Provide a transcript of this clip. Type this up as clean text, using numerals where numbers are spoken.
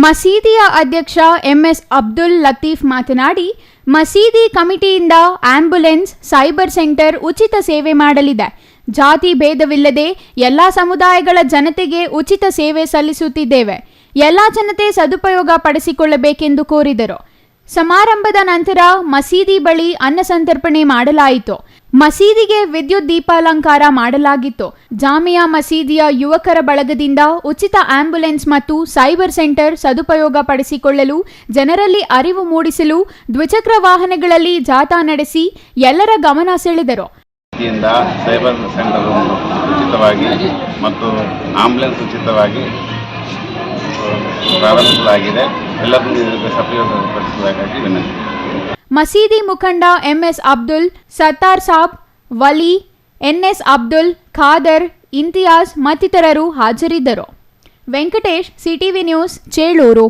ಮಸೀದಿಯ ಅಧ್ಯಕ್ಷ ಎಂಎಸ್ ಅಬ್ದುಲ್ ಲತೀಫ್ ಮಾತನಾಡಿ, ಮಸೀದಿ ಕಮಿಟಿಯಿಂದ ಆಂಬ್ಯುಲೆನ್ಸ್, ಸೈಬರ್ ಸೆಂಟರ್ ಉಚಿತ ಸೇವೆ ಮಾಡಲಿದೆ. ಜಾತಿ ಭೇದವಿಲ್ಲದೆ ಎಲ್ಲ ಸಮುದಾಯಗಳ ಜನತೆಗೆ ಉಚಿತ ಸೇವೆ ಸಲ್ಲಿಸುತ್ತಿದ್ದೇವೆ. ಎಲ್ಲ ಜನತೆ ಸದುಪಯೋಗ ಪಡಿಸಿಕೊಳ್ಳಬೇಕೆಂದು ಕೋರಿದರು. ಸಮಾರಂಭದ ನಂತರ ಮಸೀದಿ ಬಳಿ ಅನ್ನ ಸಂತರ್ಪಣೆ ಮಾಡಲಾಯಿತು. ಮಸೀದಿಗೆ ವಿದ್ಯುತ್ ದೀಪಾಲಂಕಾರ ಮಾಡಲಾಗಿತ್ತು. ಜಾಮಿಯಾ ಮಸೀದಿಯ ಯುವಕರ ಬಳಗದಿಂದ ಉಚಿತ ಆಂಬ್ಯುಲೆನ್ಸ್ ಮತ್ತು ಸೈಬರ್ ಸೆಂಟರ್ ಸದುಪಯೋಗ ಪಡಿಸಿಕೊಳ್ಳಲು ಜನರಲ್ಲಿ ಅರಿವು ಮೂಡಿಸಲು ದ್ವಿಚಕ್ರ ವಾಹನಗಳಲ್ಲಿ ಜಾಥಾ ನಡೆಸಿ ಎಲ್ಲರ ಗಮನ ಸೆಳೆದರು. ಸೈಬರ್ ಸೆಂಟರ್ ಉಚಿತವಾಗಿ ಮತ್ತು ಆಂಬ್ಯುಲೆನ್ಸ್ ಉಚಿತವಾಗಿ ಪ್ರಾರಂಭಿಸಲಾಗಿದೆ. ಎಲ್ಲರಿಗೂ ಸದುಪಯೋಗಪಡಿಸಬೇಕಾಗಿ ವಿನಂತಿ. ಮಸೀದಿ ಮುಖಂಡ ಎಂಎಸ್ ಅಬ್ದುಲ್, ಸತ್ತಾರ್ ಸಾಬ್, ವಲಿ, ಎನ್ಎಸ್ ಅಬ್ದುಲ್, ಖಾದರ್, ಇಂತಿಯಾಜ್ ಮತ್ತಿತರರು ಹಾಜರಿದ್ದರು. Venkatesh, CTV news, Chelur.